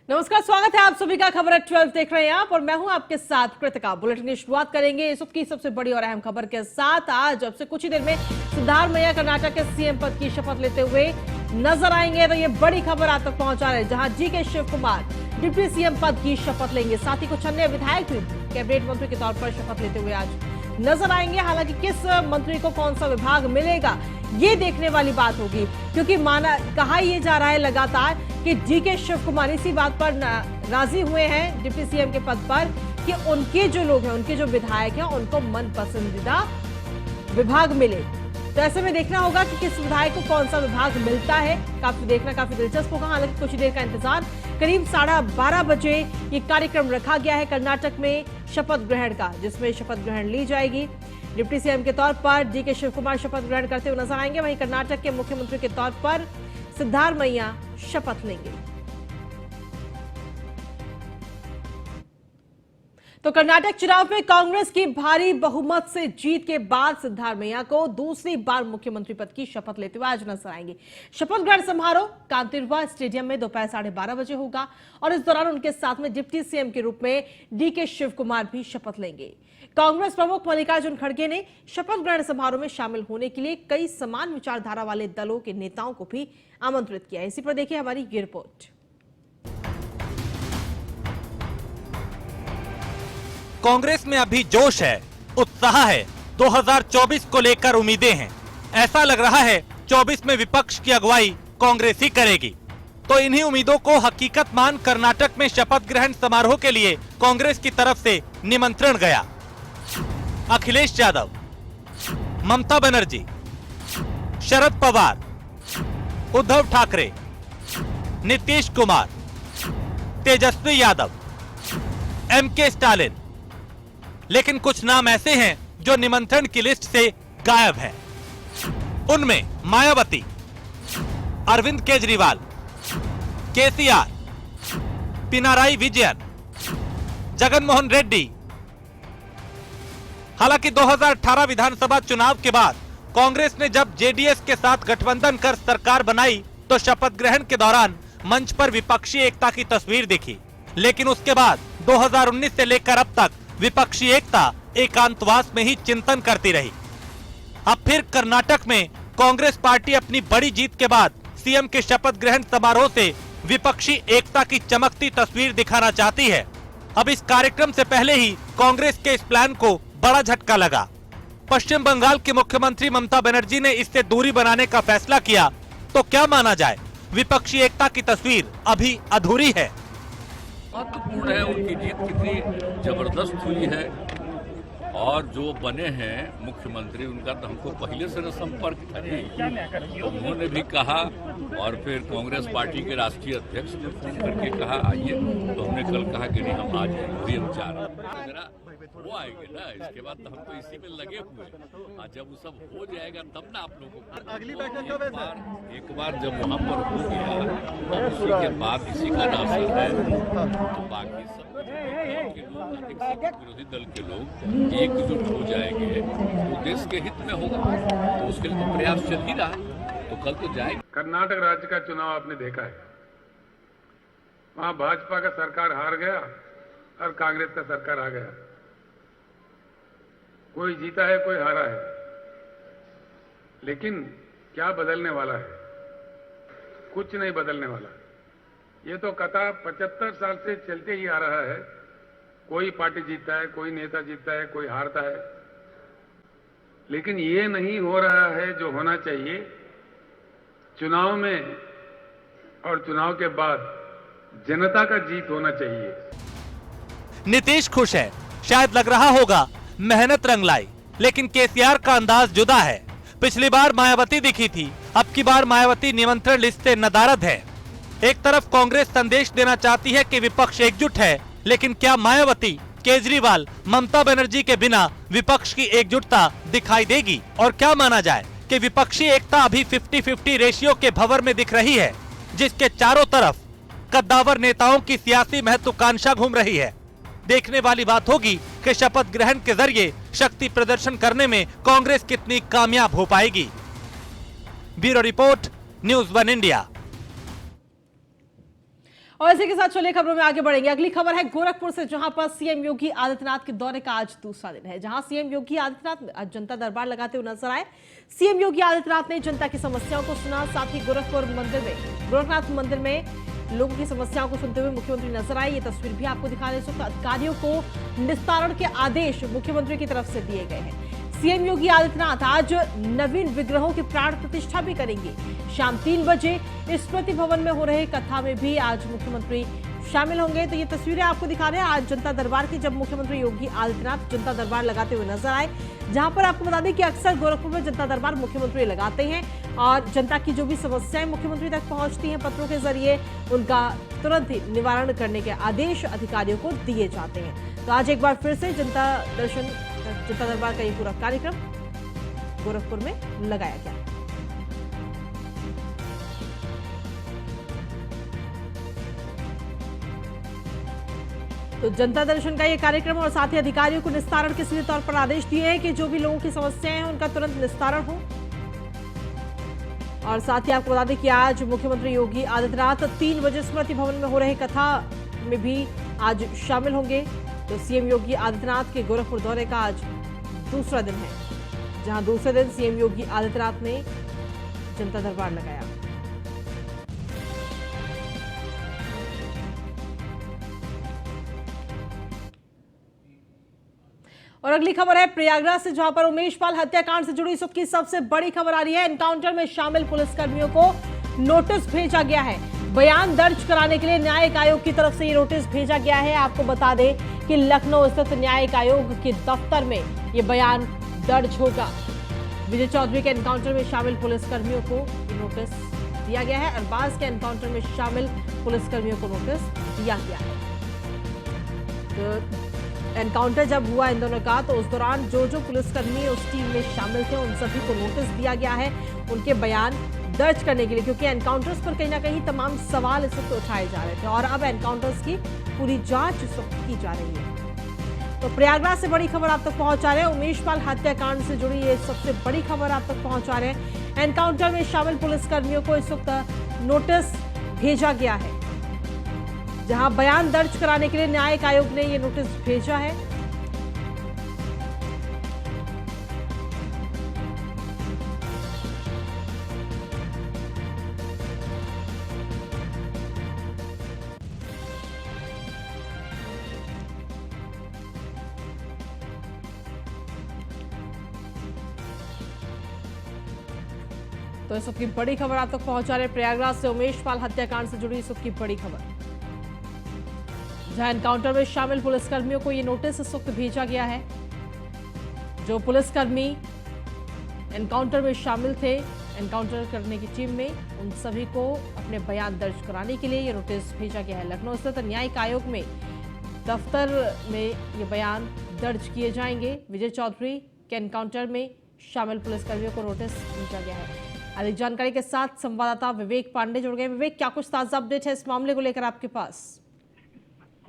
नमस्कार, स्वागत है आप सभी का खबर 12 देख रहे हैं आप और मैं हूं आपके साथ कृतिका। बुलेटिन की शुरुआत करेंगे इस वक्त की सबसे बड़ी और अहम खबर के साथ। आज अब से कुछ ही देर में सिद्धारमैया कर्नाटक के सीएम पद की शपथ लेते हुए नजर आएंगे। तो ये बड़ी खबर आप तक पहुंचा रहे हैं, जहां जीके शिवकुमार डिप्टी सीएम पद की शपथ लेंगे। साथ ही कुछ अन्य विधायक भी कैबिनेट मंत्री के तौर पर शपथ लेते हुए आज नजर आएंगे। हालांकि किस मंत्री को कौन सा विभाग मिलेगा ये देखने वाली बात होगी, क्योंकि कहा यह जा रहा है लगातार कि जीके शिवकुमार इसी बात पर राजी हुए हैं डिप्टी सीएम के पद पर कि उनके जो लोग हैं, उनके जो विधायक हैं, उनको मन पसंदीदा विभाग मिले। तो ऐसे में देखना होगा कि किस विधायक को कौन सा विभाग मिलता है। देखना काफी दिलचस्प होगा। हालांकि कुछ देर का इंतजार, करीब 12:30 बजे ये कार्यक्रम रखा गया है कर्नाटक में शपथ ग्रहण का, जिसमें शपथ ग्रहण ली जाएगी। डिप्टी सीएम के तौर पर जीके शिवकुमार शपथ ग्रहण करते हुए नजर आएंगे। वहीं कर्नाटक के मुख्यमंत्री के तौर पर सिद्धारमैया शपथ लेंगे। तो कर्नाटक चुनाव में कांग्रेस की भारी बहुमत से जीत के बाद सिद्धारमैया को दूसरी बार मुख्यमंत्री पद की शपथ लेते हुए आज नजर आएंगे। शपथ ग्रहण समारोह कांतिरवा स्टेडियम में दोपहर 12:30 बजे होगा और इस दौरान उनके साथ में डिप्टी सीएम के रूप में डीके शिवकुमार भी शपथ लेंगे। कांग्रेस प्रमुख मल्लिकार्जुन खड़गे ने शपथ ग्रहण समारोह में शामिल होने के लिए कई समान विचारधारा वाले दलों के नेताओं को भी आमंत्रित किया है। इसी पर देखिए हमारी ये रिपोर्ट। कांग्रेस में अभी जोश है, उत्साह है, 2024 को लेकर उम्मीदें हैं। ऐसा लग रहा है 24 में विपक्ष की अगुवाई कांग्रेस ही करेगी। तो इन्हीं उम्मीदों को हकीकत मान कर्नाटक में शपथ ग्रहण समारोह के लिए कांग्रेस की तरफ से निमंत्रण गया। Akhilesh Yadav, Mamata Banerjee, Sharad Pawar, Uddhav Thackeray, Nitish Kumar, Tejashwi Yadav, MK Stalin. लेकिन कुछ नाम ऐसे हैं जो निमंत्रण की लिस्ट से गायब हैं। उनमें मायावती, अरविंद केजरीवाल, केसीआर, पिनाराई विजयन, जगनमोहन रेड्डी। हालांकि 2018 विधानसभा चुनाव के बाद कांग्रेस ने जब जेडीएस के साथ गठबंधन कर सरकार बनाई तो शपथ ग्रहण के दौरान मंच पर विपक्षी एकता की तस्वीर दिखी। लेकिन उसके बाद 2019 से लेकर अब तक विपक्षी एकता एकांतवास में ही चिंतन करती रही। अब फिर कर्नाटक में कांग्रेस पार्टी अपनी बड़ी जीत के बाद सीएम के शपथ ग्रहण समारोह से विपक्षी एकता की चमकती तस्वीर दिखाना चाहती है। अब इस कार्यक्रम से पहले ही कांग्रेस के इस प्लान को बड़ा झटका लगा। पश्चिम बंगाल की मुख्यमंत्री ममता बनर्जी ने इससे दूरी बनाने का फैसला किया। तो क्या माना जाए, विपक्षी एकता की तस्वीर अभी अधूरी है। महत्वपूर्ण है, उनकी जीत कितनी जबरदस्त हुई है और जो बने हैं मुख्यमंत्री उनका तो हमको पहले से न संपर्क था नहीं। उन्होंने भी कहा और फिर कांग्रेस पार्टी के राष्ट्रीय अध्यक्ष ने फोन करके कहा आइए, तो हमने कल कहा कि नहीं हम आज वही हम चाह रहे हैं वो आएंगे ना। इसके बाद तो हम तो इसी में लगे हुए हैं। जब वो सब हो जाएगा तब ना आप लोगों को अगली बैठक एक बार जब वहाँ पर हो गया और उसी के बाद इसी का असर है तो बाकी सब विरोधी दल के लोग एकजुट हो जाएंगे तो देश के हित में होगा। तो उसके लिए तो प्रयास चल ही रहा है, तो कल तो जाएगा। कर्नाटक राज्य का चुनाव आपने देखा है, वहां भाजपा का सरकार हार गया और कांग्रेस का सरकार आ गया। कोई जीता है, कोई हारा है, लेकिन क्या बदलने वाला है? कुछ नहीं बदलने वाला। ये तो कथा 75 साल से चलते ही आ रहा है। कोई पार्टी जीतता है, कोई नेता जीतता है, कोई हारता है, लेकिन ये नहीं हो रहा है जो होना चाहिए। चुनाव में और चुनाव के बाद जनता का जीत होना चाहिए। नीतीश खुश है, शायद लग रहा होगा मेहनत रंग लाई, लेकिन केसीआर का अंदाज जुदा है। पिछली बार मायावती दिखी थी, अब की बार मायावती निमंत्रण लिस्ट से नदारद है। एक तरफ कांग्रेस संदेश देना चाहती है कि विपक्ष एकजुट है, लेकिन क्या मायावती, केजरीवाल, ममता बनर्जी के बिना विपक्ष की एकजुटता दिखाई देगी? और क्या माना जाए कि विपक्षी एकता अभी 50-50 रेशियो के भंवर में दिख रही है, जिसके चारों तरफ कद्दावर नेताओं की सियासी महत्वाकांक्षा घूम रही है। देखने वाली बात होगी कि शपथ ग्रहण के जरिए शक्ति प्रदर्शन करने में कांग्रेस कितनी कामयाब हो पाएगी। Bureau report, news 1 India. और इसी के साथ चलिए खबरों में आगे बढ़ेंगे। अगली खबर है गोरखपुर से, जहां पर सीएम योगी आदित्यनाथ के दौरे का आज दूसरा दिन है, जहां सीएम योगी आदित्यनाथ आज जनता दरबार लगाते हुए नजर आए। सीएम योगी आदित्यनाथ ने जनता की समस्याओं को सुना, साथ ही गोरखनाथ मंदिर में लोगों की समस्याओं को सुनते हुए मुख्यमंत्री नजर आए। ये तस्वीर भी आपको दिखा रहे हैं। अधिकारियों को निस्तारण के आदेश मुख्यमंत्री की तरफ से दिए गए हैं। सीएम योगी आदित्यनाथ आज नवीन विग्रहों की प्राण प्रतिष्ठा भी करेंगे। शाम 3 बजे स्मृति भवन में हो रहे कथा में भी आज मुख्यमंत्री शामिल होंगे। तो ये तस्वीरें आपको दिखा रहे हैं आज जनता दरबार की, जब मुख्यमंत्री योगी आदित्यनाथ जनता दरबार लगाते हुए नजर आए, जहां पर आपको बता दें कि अक्सर गोरखपुर में जनता दरबार मुख्यमंत्री लगाते हैं और जनता की जो भी समस्याएं मुख्यमंत्री तक पहुंचती हैं पत्रों के जरिए, उनका तुरंत ही निवारण करने के आदेश अधिकारियों को दिए जाते हैं। तो आज एक बार फिर से जनता दरबार का ये पूरा कार्यक्रम गोरखपुर में लगाया गया। तो जनता दर्शन का ये कार्यक्रम और साथ ही अधिकारियों को निस्तारण के सीधे तौर पर आदेश दिए हैं कि जो भी लोगों की समस्याएं हैं उनका तुरंत निस्तारण हो। और साथ ही आपको बता दें कि आज मुख्यमंत्री योगी आदित्यनाथ 3 बजे स्मृति भवन में हो रहे कथा में भी आज शामिल होंगे। तो सीएम योगी आदित्यनाथ के गोरखपुर दौरे का आज दूसरा दिन है, जहां दूसरे दिन सीएम योगी आदित्यनाथ ने जनता दरबार लगाया। और अगली खबर है प्रयागराज से, जहां पर उमेश पाल हत्याकांड से जुड़ी इस वक्त की सबसे बड़ी खबर आ रही है। एनकाउंटर में शामिल पुलिसकर्मियों को नोटिस भेजा गया है। बयान दर्ज कराने के लिए न्यायिक आयोग की तरफ से ये नोटिस भेजा गया है। आपको बता दें कि लखनऊ स्थित न्यायिक आयोग के दफ्तर में ये बयान दर्ज होगा। विजय चौधरी के एनकाउंटर में शामिल पुलिसकर्मियों को नोटिस दिया गया है। अरबाज के एनकाउंटर में शामिल पुलिसकर्मियों को नोटिस दिया गया है। तो एनकाउंटर जब हुआ इन दोनों का, तो उस दौरान जो पुलिसकर्मी उस टीम में शामिल थे उन सभी को नोटिस दिया गया है उनके बयान दर्ज करने के लिए, क्योंकि एनकाउंटर्स पर कहीं ना कहीं तमाम सवाल इस वक्त उठाए जा रहे थे और अब एनकाउंटर्स की पूरी जांच इस वक्त की जा रही है। तो प्रयागराज से बड़ी खबर आप तक पहुंचा रहे हैं। उमेश पाल हत्याकांड से जुड़ी ये सबसे बड़ी खबर आप तक पहुंचा रहे हैं। एनकाउंटर में शामिल पुलिसकर्मियों को इस वक्त नोटिस भेजा गया है, जहां बयान दर्ज कराने के लिए न्यायिक आयोग ने ये नोटिस भेजा है। तो इस वक्त की बड़ी खबर आप तक पहुंचा रहे प्रयागराज से, उमेश पाल हत्याकांड से जुड़ी इस वक्त की बड़ी खबर, जहां एनकाउंटर में शामिल पुलिसकर्मियों को ये नोटिस इस वक्त भेजा गया है। जो पुलिसकर्मी एनकाउंटर में शामिल थे, एनकाउंटर करने की टीम में, उन सभी को अपने बयान दर्ज कराने के लिए ये नोटिस भेजा गया है। लखनऊ स्थित न्यायिक आयोग में दफ्तर में ये बयान दर्ज किए जाएंगे। विजय चौधरी के एनकाउंटर में शामिल पुलिसकर्मियों को नोटिस भेजा गया है। अधिक जानकारी के साथ संवाददाता विवेक पांडे जुड़ गए। विवेक, क्या कुछ ताजा अपडेट है इस मामले को लेकर आपके पास?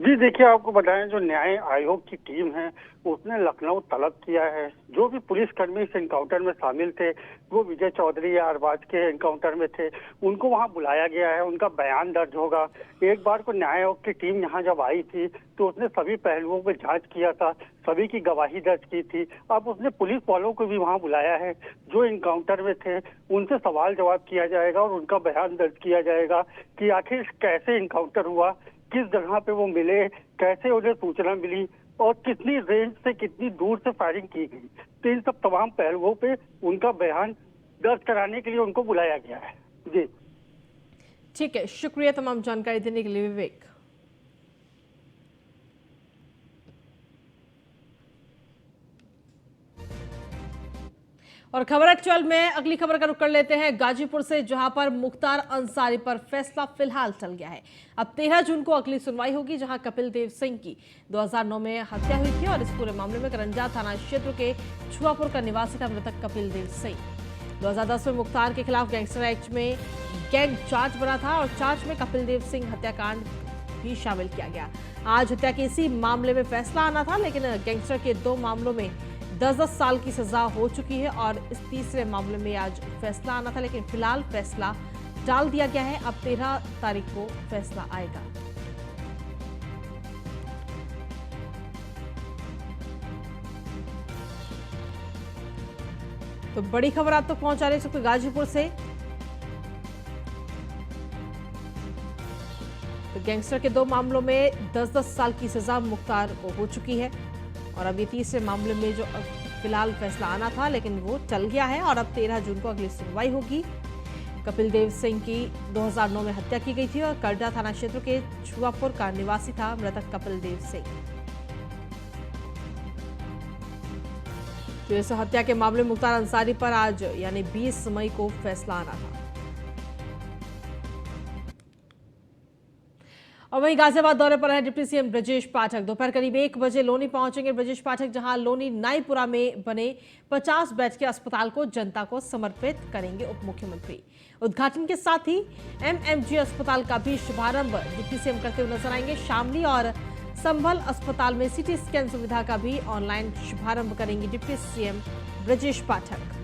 जी देखिए, आपको बताएं जो न्याय आयोग की टीम है उसने लखनऊ तलब किया है। जो भी पुलिसकर्मी इस एनकाउंटर में शामिल थे, वो विजय चौधरी या अरबाज के एनकाउंटर में थे, उनको वहां बुलाया गया है, उनका बयान दर्ज होगा। एक बार को न्याय आयोग की टीम यहाँ जब आई थी तो उसने सभी पहलुओं पर जांच किया था, सभी की गवाही दर्ज की थी। अब उसने पुलिस वालों को भी वहाँ बुलाया है जो एनकाउंटर में थे, उनसे सवाल जवाब किया जाएगा और उनका बयान दर्ज किया जाएगा कि आखिर कैसे एनकाउंटर हुआ, किस जगह पे वो मिले, कैसे उन्हें सूचना मिली और कितनी रेंज से कितनी दूर से फायरिंग की गई। तो इन सब तमाम पहलुओं पे उनका बयान दर्ज कराने के लिए उनको बुलाया गया है। जी ठीक है, शुक्रिया तमाम जानकारी देने के लिए विवेक। और खबर है 12 में अगली खबर का रुख कर लेते हैं गाजीपुर से, जहां पर मुख्तार अंसारी पर फैसला फिलहाल टल गया है। अब 13 जून को अगली सुनवाई होगी, जहां कपिल देव सिंह की 2009 में हत्या हुई थी और इस पूरे मामले में करंजा थाना क्षेत्र के छुआपुर का निवासी था मृतक कपिल देव सिंह। 2010 में मुख्तार के खिलाफ गैंगस्टर एक्ट में गैंग चार्ज बना था और चार्ज में कपिल देव सिंह हत्याकांड भी शामिल किया गया। आज हत्या के इसी मामले में फैसला आना था, लेकिन गैंगस्टर के 2 मामलों में 10-10 साल की सजा हो चुकी है और इस तीसरे मामले में आज फैसला आना था, लेकिन फिलहाल फैसला टाल दिया गया है। अब 13 तारीख को फैसला आएगा। तो बड़ी खबर आप तक पहुंचा रहे हैं गाजीपुर से। तो गैंगस्टर के 2 मामलों में 10-10 साल की सजा मुख्तार को हो चुकी है और अब ये तीसरे मामले में जो फिलहाल फैसला आना था लेकिन वो टल गया है और अब 13 जून को अगली सुनवाई होगी। कपिल देव सिंह की 2009 में हत्या की गई थी और करडा थाना क्षेत्र के छुआपुर का निवासी था मृतक कपिल देव सिंह। तो इस हत्या के मामले में मुख्तार अंसारी पर आज यानी 20 मई को फैसला आना था। और वहीं गाजियाबाद दौरे पर है डिप्टी सीएम ब्रजेश पाठक। दोपहर करीब 1 बजे लोनी पहुंचेंगे ब्रजेश पाठक, जहां लोनी नाईपुरा में बने 50 बेड के अस्पताल को जनता को समर्पित करेंगे उप मुख्यमंत्री। उद्घाटन के साथ ही एमएमजी अस्पताल का भी शुभारंभ डिप्टी सीएम करते हुए नजर आएंगे। शामली और संभल अस्पताल में सीटी स्कैन सुविधा का भी ऑनलाइन शुभारंभ करेंगे डिप्टी सीएम ब्रजेश पाठक।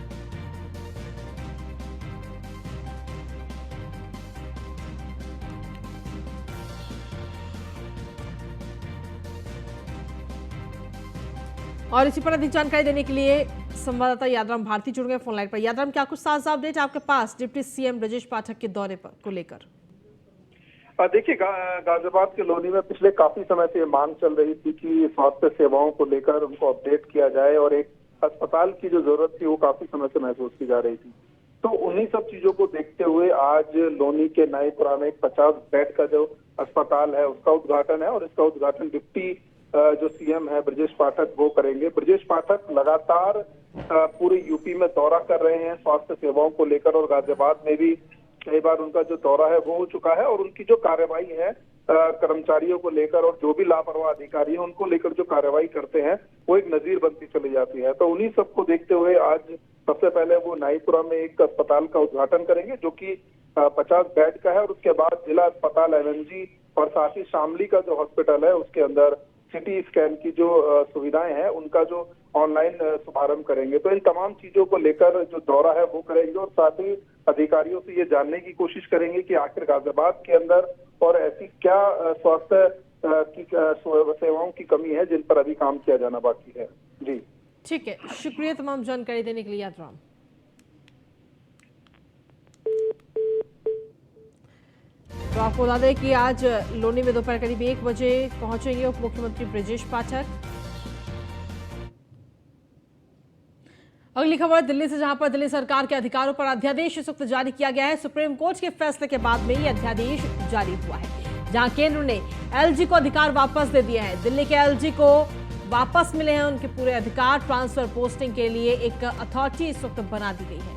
और इसी पर अधिक जानकारी देने के लिए संवाददाता यादराम भारती जुड़ गए फोन लाइन पर। यादराम, क्या कुछ ताजा अपडेट आपके पास डिप्टी सीएम ब्रजेश पाठक के दौरे पर को लेकर? देखिए, गाजियाबाद के लोनी में पिछले काफी समय से मांग चल रही थी कि स्वास्थ्य सेवाओं को लेकर उनको अपडेट किया जाए और एक अस्पताल की जो जरूरत थी वो काफी समय से महसूस की जा रही थी। तो उन्हीं सब चीजों को देखते हुए आज लोनी के नाईपुरा में एक 50 बेड का जो अस्पताल है उसका उद्घाटन है और इसका उद्घाटन डिप्टी जो सीएम है ब्रजेश पाठक वो करेंगे। ब्रजेश पाठक लगातार पूरे यूपी में दौरा कर रहे हैं स्वास्थ्य सेवाओं को लेकर और गाजियाबाद में भी कई बार उनका जो दौरा है वो हो चुका है और उनकी जो कार्रवाई है कर्मचारियों को लेकर और जो भी लापरवाह अधिकारी है उनको लेकर जो कार्रवाई करते हैं वो एक नजीर बनती चली जाती है। तो उन्हीं सबको देखते हुए आज सबसे पहले वो नाईपुरा में एक अस्पताल का उद्घाटन करेंगे जो कि 50 बेड का है और उसके बाद जिला अस्पताल एमएमजी और साथ ही शामली का जो हॉस्पिटल है उसके अंदर सिटी स्कैन की जो सुविधाएं हैं उनका जो ऑनलाइन शुभारंभ करेंगे। तो इन तमाम चीजों को लेकर जो दौरा है वो करेंगे और साथ ही अधिकारियों से ये जानने की कोशिश करेंगे कि आखिर गाजियाबाद के अंदर और ऐसी क्या स्वास्थ्य की सेवाओं की कमी है जिन पर अभी काम किया जाना बाकी है। जी ठीक है, शुक्रिया तमाम जानकारी देने के लिए यादराम। तो आपको बता दें कि आज लोनी में दोपहर करीब 1 बजे पहुंचेंगे उप मुख्यमंत्री ब्रजेश पाठक। अगली खबर दिल्ली से, जहां पर दिल्ली सरकार के अधिकारों पर अध्यादेश इस वक्त जारी किया गया है। सुप्रीम कोर्ट के फैसले के बाद में ये अध्यादेश जारी हुआ है, जहां केंद्र ने एलजी को अधिकार वापस दे दिए हैं। दिल्ली के एलजी को वापस मिले हैं उनके पूरे अधिकार। ट्रांसफर पोस्टिंग के लिए एक अथॉरिटी इस वक्त बना दी गई है।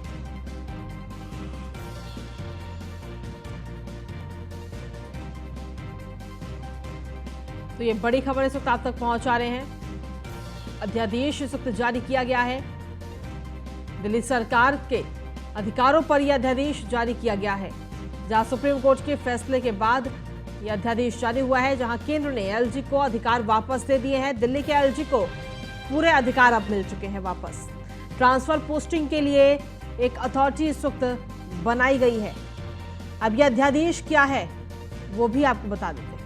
तो ये बड़ी खबर इस वक्त आप तक पहुंचा रहे हैं। अध्यादेश इस वक्त जारी किया गया है। दिल्ली सरकार के अधिकारों पर यह अध्यादेश जारी किया गया है, जहां सुप्रीम कोर्ट के फैसले के बाद यह अध्यादेश जारी हुआ है, जहां केंद्र ने एलजी को अधिकार वापस दे दिए हैं। दिल्ली के एलजी को पूरे अधिकार अब मिल चुके हैं वापस। ट्रांसफर पोस्टिंग के लिए एक अथॉरिटी इस वक्त बनाई गई है। अब यह अध्यादेश क्या है वो भी आपको बता देते हैं।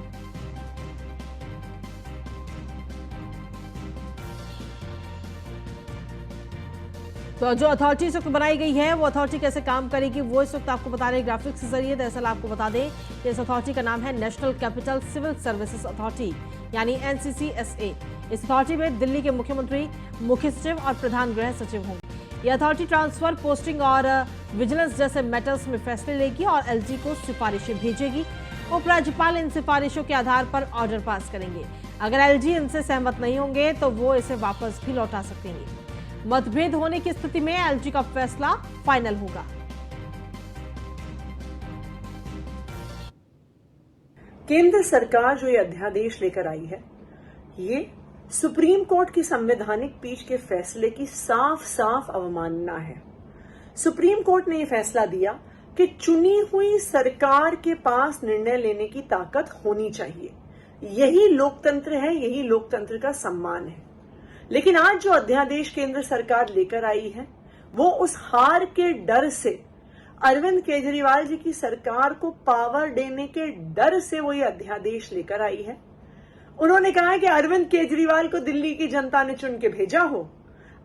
तो जो अथॉरिटी इस वक्त बनाई गई है वो अथॉरिटी कैसे काम करेगी वो इस वक्त आपको बता रहे हैं ग्राफिक्स के जरिए। दरअसल आपको बता दें कि इस अथॉरिटी का नाम है national capital civil services authority यानी NCCSA। इस अथॉरिटी में दिल्ली के मुख्यमंत्री, मुख्य सचिव और प्रधान गृह सचिव होंगे। यह अथॉरिटी ट्रांसफर, पोस्टिंग और विजिलेंस जैसे मैटर्स में फैसले लेगी और एलजी को सिफारिशें भेजेगी। उपराज्यपाल इन सिफारिशों के आधार पर ऑर्डर पास करेंगे। अगर एलजी इनसे सहमत नहीं होंगे तो वो इसे वापस भी लौटा सकेंगे। मतभेद होने की स्थिति में एलजी का फैसला फाइनल होगा। केंद्र सरकार जो ये अध्यादेश लेकर आई है, ये सुप्रीम कोर्ट की संवैधानिक पीठ के फैसले की साफ साफ अवमानना है। सुप्रीम कोर्ट ने यह फैसला दिया कि चुनी हुई सरकार के पास निर्णय लेने की ताकत होनी चाहिए। यही लोकतंत्र है, यही लोकतंत्र का सम्मान है। लेकिन आज जो अध्यादेश केंद्र सरकार लेकर आई है वो उस हार के डर से, अरविंद केजरीवाल जी की सरकार को पावर देने के डर से वो ये अध्यादेश लेकर आई है। उन्होंने कहा है कि अरविंद केजरीवाल को दिल्ली की जनता ने चुन के भेजा हो,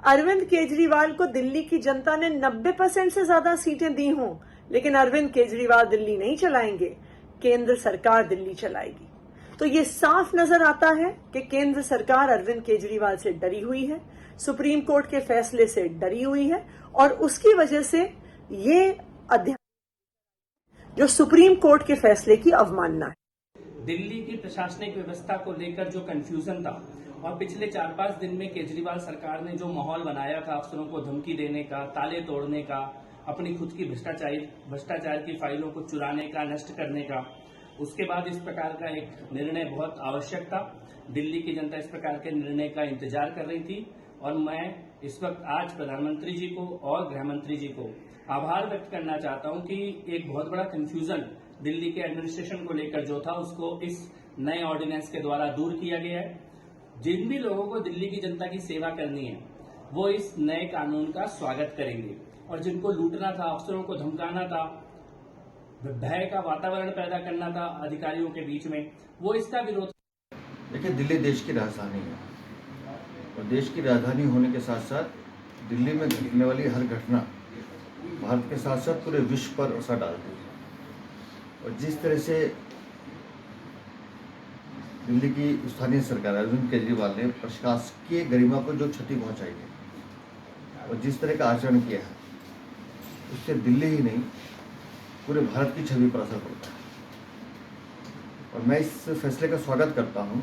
अरविंद केजरीवाल को दिल्ली की जनता ने 90% से ज्यादा सीटें दी हों, लेकिन अरविंद केजरीवाल दिल्ली नहीं चलाएंगे, केंद्र सरकार दिल्ली चलाएगी। तो ये साफ नजर आता है कि केंद्र सरकार अरविंद केजरीवाल से डरी हुई है, सुप्रीम कोर्ट के फैसले से डरी हुई है, और उसकी वजह से ये अध्यादेश जो सुप्रीम कोर्ट के फैसले की अवमानना है। दिल्ली की प्रशासनिक व्यवस्था को लेकर जो कंफ्यूजन था और पिछले 4-5 दिन में केजरीवाल सरकार ने जो माहौल बनाया था, अफसरों को धमकी देने का, ताले तोड़ने का, अपनी खुद की भ्रष्टाचार की फाइलों को चुराने का, नष्ट करने का, उसके बाद इस प्रकार का एक निर्णय बहुत आवश्यक था। दिल्ली की जनता इस प्रकार के निर्णय का इंतजार कर रही थी और मैं इस वक्त आज प्रधानमंत्री जी को और गृह मंत्री जी को आभार व्यक्त करना चाहता हूं कि एक बहुत बड़ा कंफ्यूजन दिल्ली के एडमिनिस्ट्रेशन को लेकर जो था उसको इस नए ऑर्डिनेंस के द्वारा दूर किया गया है। जिन भी लोगों को दिल्ली की जनता की सेवा करनी है वो इस नए कानून का स्वागत करेंगे, और जिनको लूटना था, अफसरों को धमकाना था, भय का वातावरण पैदा करना था अधिकारियों के बीच में, वो इसका विरोध। देखिए, दिल्ली देश की राजधानी है और देश की राजधानी होने के साथ साथ दिल्ली में घटने वाली हर घटना भारत के साथ साथ पूरे विश्व पर असर डालती है। और जिस तरह से दिल्ली की स्थानीय सरकार अरविंद केजरीवाल ने प्रशासकीय गरिमा को जो क्षति पहुंचाई है और जिस तरह का आचरण किया है, उससे दिल्ली ही नहीं पूरे भारत की छवि पर असर पड़ता है। और मैं इस फैसले का स्वागत करता हूं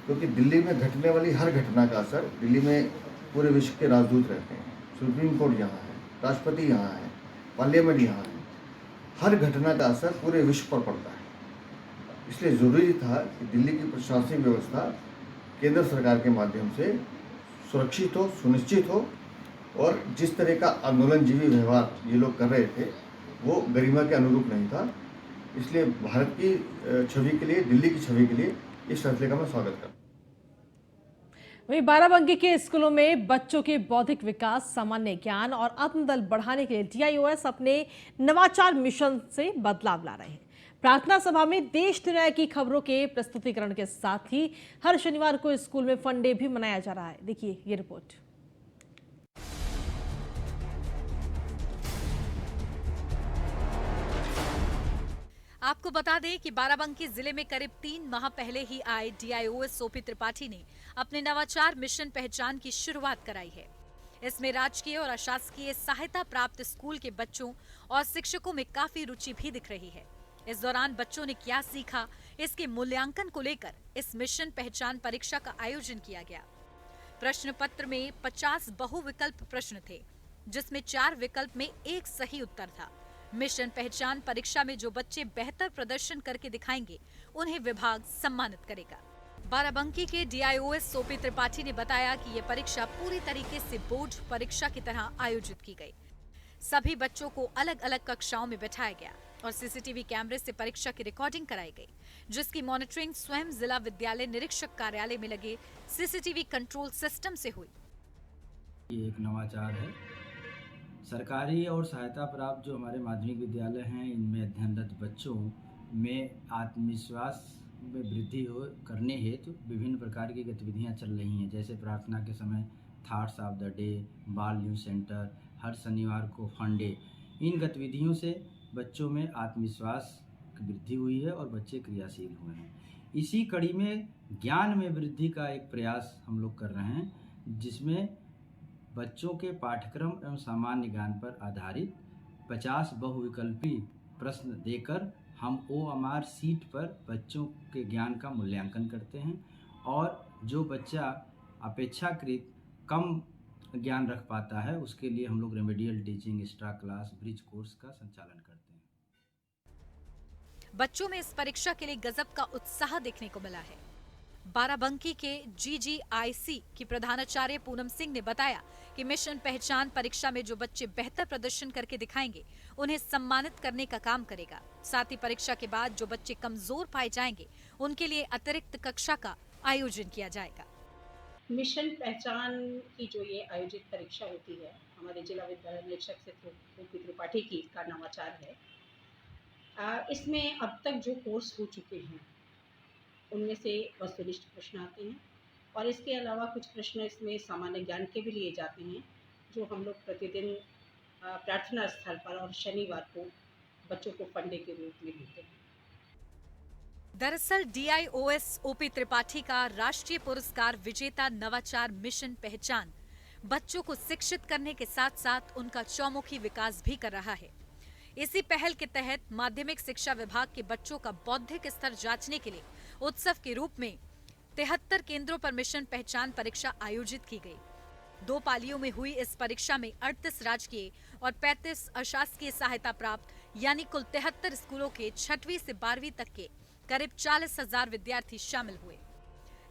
क्योंकि दिल्ली में घटने वाली हर घटना का असर, दिल्ली में पूरे विश्व के राजदूत रहते हैं, सुप्रीम कोर्ट यहाँ है, राष्ट्रपति यहाँ है, पार्लियामेंट यहाँ है, हर घटना का असर पूरे विश्व पर पड़ता है। इसलिए ज़रूरी था कि दिल्ली की प्रशासनिक व्यवस्था केंद्र सरकार के माध्यम से सुरक्षित हो, सुनिश्चित हो, और जिस तरह का आंदोलनजीवी व्यवहार ये लोग कर रहे थे वो गरिमा के अनुरूप नहीं था। इसलिए भारत की छवि के लिए, दिल्ली की छवि के लिए इस फैसले का मैं स्वागत करता हूं। वहीं बाराबंकी के स्कूलों में बच्चों के बौद्धिक विकास, सामान्य ज्ञान और आत्मबल बढ़ाने के लिए DIOS अपने नवाचार मिशन से बदलाव ला रहे हैं। प्रार्थना सभा में देश दुनिया की खबरों के प्रस्तुतिकरण के साथ ही हर शनिवार को स्कूल में फन डे भी मनाया जा रहा है। देखिए ये रिपोर्ट। आपको बता दें कि बाराबंकी जिले में करीब 3 माह पहले ही आए DIOS OP त्रिपाठी ने अपने नवाचार मिशन पहचान की शुरुआत कराई है। इसमें राजकीय और अशासकीय सहायता प्राप्त स्कूल के बच्चों और शिक्षकों में काफी रुचि भी दिख रही है। इस दौरान बच्चों ने क्या सीखा, इसके मूल्यांकन को लेकर इस मिशन पहचान परीक्षा का आयोजन किया गया। प्रश्न पत्र में 50 बहुविकल्प प्रश्न थे, जिसमें 4 विकल्प में एक सही उत्तर था। मिशन पहचान परीक्षा में जो बच्चे बेहतर प्रदर्शन करके दिखाएंगे उन्हें विभाग सम्मानित करेगा। बाराबंकी के DIOS OP त्रिपाठी ने बताया कि ये परीक्षा पूरी तरीके से बोर्ड परीक्षा की तरह आयोजित की गई। सभी बच्चों को अलग अलग कक्षाओं में बैठाया गया और CCTV कैमरे से परीक्षा की रिकॉर्डिंग कराई गई, जिसकी मॉनिटरिंग स्वयं जिला विद्यालय निरीक्षक कार्यालय में लगे CCTV कंट्रोल सिस्टम से हुई। ये एक नवाचार है। सरकारी और सहायता प्राप्त जो हमारे माध्यमिक विद्यालय हैं, इनमें अध्ययनरत बच्चों में आत्मविश्वास में वृद्धि करने हेतु विभिन्न प्रकार की गतिविधियां चल रही हैं। जैसे प्रार्थना के समय थॉट्स ऑफ द डे, बाल न्यूज सेंटर, हर शनिवार को फन डे। इन गतिविधियों से बच्चों में आत्मविश्वास की वृद्धि हुई है और बच्चे क्रियाशील हुए हैं। इसी कड़ी में ज्ञान में वृद्धि का एक प्रयास हम लोग कर रहे हैं, जिसमें बच्चों के पाठ्यक्रम एवं सामान्य ज्ञान पर आधारित 50 बहुविकल्पी प्रश्न देकर हम OMR सीट पर बच्चों के ज्ञान का मूल्यांकन करते हैं, और जो बच्चा अपेक्षाकृत कम ज्ञान रख पाता है उसके लिए हम लोग remedial teaching, extra class, bridge course का संचालन करते हैं। बच्चों में इस परीक्षा के लिए गजब का उत्साह देखने को मिला है। बाराबंकी के GGIC की प्रधानाचार्य पूनम सिंह ने बताया कि मिशन पहचान परीक्षा में जो बच्चे बेहतर प्रदर्शन करके दिखाएंगे उन्हें सम्मानित करने का काम करेगा। साथ ही परीक्षा के बाद जो बच्चे कमजोर पाए जाएंगे उनके लिए अतिरिक्त कक्षा का आयोजन किया जाएगा। मिशन पहचान की जो ये आयोजित परीक्षा होती है, हमारे जिला विद्यालय निरीक्षक से त्रिपाठी की का नवाचार है। इसमें अब तक जो कोर्स हो चुके हैं उनमें से वस्तुनिष्ठ प्रश्न आते हैं, और इसके अलावा कुछ प्रश्न इसमें सामान्य ज्ञान के भी लिए जाते हैं, जो हम लोग प्रतिदिन प्रार्थना स्थल पर और शनिवार को बच्चों को फंडे के रूप में देते हैं। दरअसल DIOS OP त्रिपाठी का राष्ट्रीय पुरस्कार विजेता नवाचार मिशन पहचान बच्चों को शिक्षित करने के साथ साथ उनका चौमुखी विकास भी कर रहा है। इसी पहल के तहत माध्यमिक शिक्षा विभाग के बच्चों का बौद्धिक स्तर जांचने के लिए उत्सव के रूप में 73 केंद्रों पर मिशन पहचान परीक्षा आयोजित की गई। 2 पालियों में हुई इस परीक्षा में 38 राजकीय और 35 अशासकीय सहायता प्राप्त यानी कुल 73 स्कूलों के 6वीं से 12वीं तक के करीब 40,000 विद्यार्थी शामिल हुए।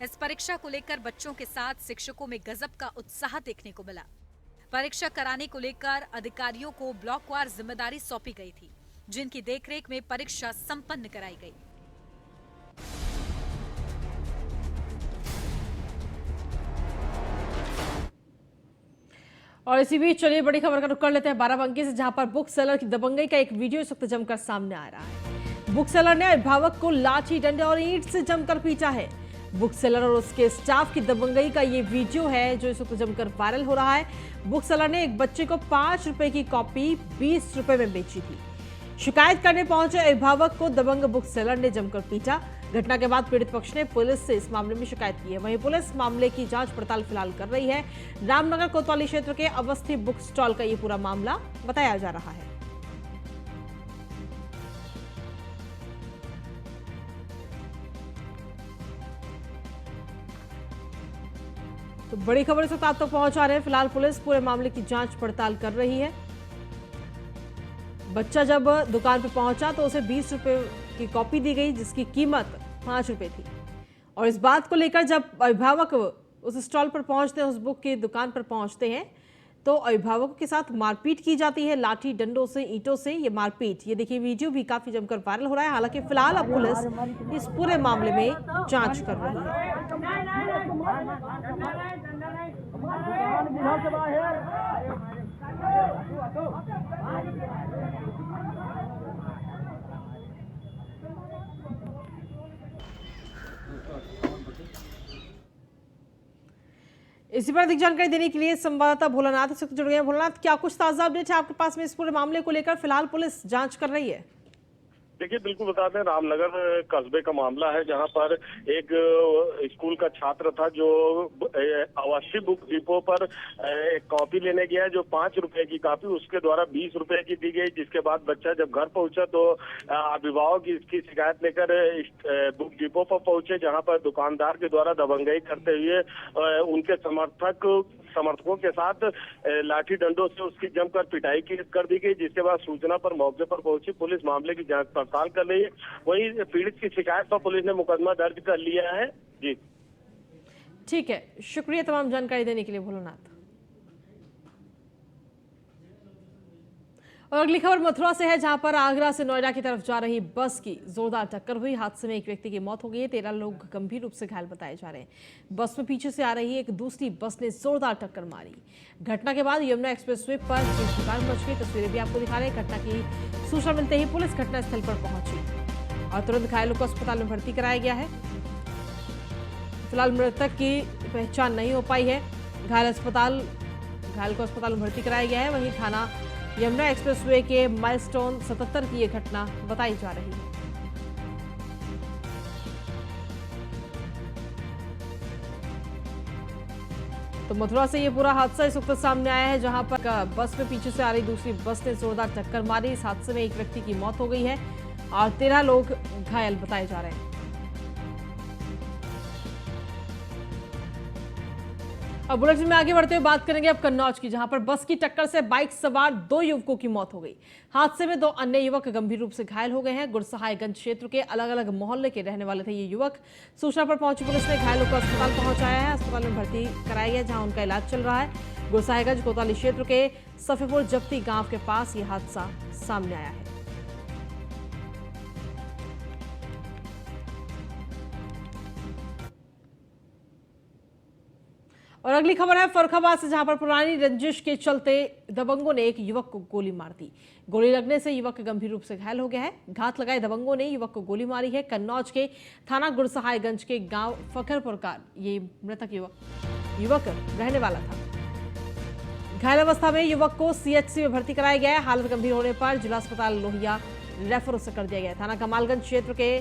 इस परीक्षा को लेकर बच्चों के साथ शिक्षकों में गजब का उत्साह देखने को मिला। परीक्षा कराने को लेकर अधिकारियों को ब्लॉकवार जिम्मेदारी सौंपी गई थी, जिनकी देखरेख में परीक्षा संपन्न कराई गई। और इसी बीच चलिए बड़ी खबर का रुख कर लेते हैं बाराबंकी से, जहां पर बुक सेलर की दबंगई का एक वीडियो इस वक्त जमकर सामने आ रहा है। बुक सेलर ने अभिभावक को लाठी, डंडे और ईंट से जमकर पीटा है। बुक सेलर और उसके स्टाफ की दबंगई का ये वीडियो है जो इस वक्त जमकर वायरल हो रहा है। बुक सेलर ने एक बच्चे को 5 रुपए की कॉपी 20 रुपए में बेची थी। शिकायत करने पहुंचे अभिभावक को दबंग बुक सेलर ने जमकर पीटा। घटना के बाद पीड़ित पक्ष ने पुलिस से इस मामले में शिकायत की है। वहीं पुलिस मामले की जांच पड़ताल फिलहाल कर रही है। रामनगर कोतवाली क्षेत्र के अवस्थी बुक स्टॉल का ये पूरा मामला बताया जा रहा है। तो बड़ी खबर इस वक्त आप तक पहुंचा रहे हैं। फिलहाल पुलिस पूरे मामले की जांच पड़ताल कर रही है। बच्चा जब दुकान पर पहुंचा तो उसे 20 रुपए की कॉपी दी गई, जिसकी कीमत 5 रुपए थी। और इस बात को लेकर जब अभिभावक उस स्टॉल पर पहुंचते हैं, उस बुक की दुकान पर पहुंचते हैं, तो अभिभावकों के साथ मारपीट की जाती है, लाठी, डंडों से, ईंटों से ये मारपीट। ये देखिए वीडियो भी काफी जमकर वायरल हो रहा है। हालांकि फिलहाल अब पुलिस इस पूरे मामले में जांच कर रही है। इसी पर अधिक जानकारी देने के लिए संवाददाता भोलानाथ से जुड़ गए हैं। भोलानाथ, क्या कुछ ताजा अपडेट है आपके पास में इस पूरे मामले को लेकर? फिलहाल पुलिस जांच कर रही है। देखिए, बिल्कुल बता दें, रामनगर कस्बे का मामला है, जहां पर एक स्कूल का छात्र था जो आवासीय बुक डिपो पर एक कॉपी लेने गया, जो 5 रुपए की कॉपी उसके द्वारा 20 रुपए की दी गई। जिसके बाद बच्चा जब घर पहुंचा तो अभिभावक इसकी शिकायत लेकर बुक डिपो पर पहुंचे, जहां पर दुकानदार के द्वारा दबंगई करते हुए उनके समर्थकों के साथ लाठी डंडों से उसकी जमकर पिटाई कर दी गई। जिसके बाद सूचना पर मौके पर पहुंची पुलिस मामले की जांच पड़ताल कर रही है। वहीं पीड़ित की शिकायत पर पुलिस ने मुकदमा दर्ज कर लिया है। जी ठीक है, शुक्रिया तमाम जानकारी देने के लिए भोलानाथ। और अगली खबर मथुरा से है, जहां पर आगरा से नोएडा की तरफ जा रही बस की जोरदार टक्कर हुई। हादसे में एक व्यक्ति की मौत हो गई है, 13 लोग गंभीर रूप से घायल बताए जा रहे हैं। बस में पीछे से आ रही एक दूसरी बस ने जोरदार टक्कर मारी। घटना के बाद यमुना एक्सप्रेसवे पर चीखपुकार मच गई। तस्वीरें भी आपको दिखा रहे हैं। घटना की सूचना मिलते ही पुलिस घटनास्थल पर पहुंची और तुरंत घायलों को अस्पताल में भर्ती कराया गया है। फिलहाल मृतक की पहचान नहीं हो पाई है। घायल को अस्पताल में भर्ती कराया गया है। वहीं थाना यमुना एक्सप्रेसवे के माइलस्टोन 77 की यह घटना बताई जा रही है। तो मथुरा से ये पूरा हादसा इस वक्त सामने आया है, जहां पर बस में पीछे से आ रही दूसरी बस ने जोरदार टक्कर मारी। इस हादसे में एक व्यक्ति की मौत हो गई है और 13 लोग घायल बताए जा रहे हैं। अब बुलेटिन में आगे बढ़ते हुए बात करेंगे अब कन्नौज की, जहां पर बस की टक्कर से बाइक सवार 2 युवकों की मौत हो गई। हादसे में 2 अन्य युवक गंभीर रूप से घायल हो गए हैं। गुरसहायगंज क्षेत्र के अलग अलग मोहल्ले के रहने वाले थे ये युवक। सूचना पर पहुंची पुलिस ने घायलों को अस्पताल पहुंचाया है। अस्पताल में भर्ती कराया गया, जहां उनका इलाज चल रहा है। गुरसहायगंज कोतवाली क्षेत्र के सफेपुर जप्ती गांव के पास ये हादसा सामने आया है। और अगली खबर है फर्रुखाबाद से, जहां पर पुरानी रंजिश के चलते दबंगों ने एक युवक को गोली मार दी। गोली लगने से युवक गंभीर रूप से घायल हो गया है। घात लगाए दबंगों ने युवक को गोली मारी है। कन्नौज के थाना गुरसहायगंज के गांव फखरपुर का ये मृतक युवक रहने वाला था। घायल अवस्था में युवक को सीएचसी में भर्ती कराया गया है। हालत गंभीर होने पर जिला अस्पताल लोहिया रेफर उसे कर दिया गया है। थाना कमालगंज क्षेत्र के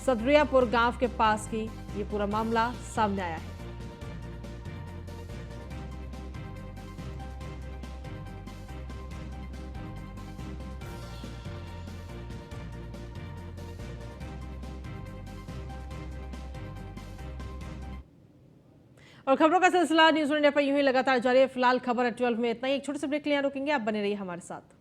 सदरियापुर गांव के पास की ये पूरा मामला सामने आया है। और खबरों का सिलसिला न्यूज़ इंडिया पर यूं ही लगातार जारी है। फिलहाल खबर 12 में इतना ही। एक छोटे से ब्रेक के लिए रुकेंगे, आप बने रहिए हमारे साथ।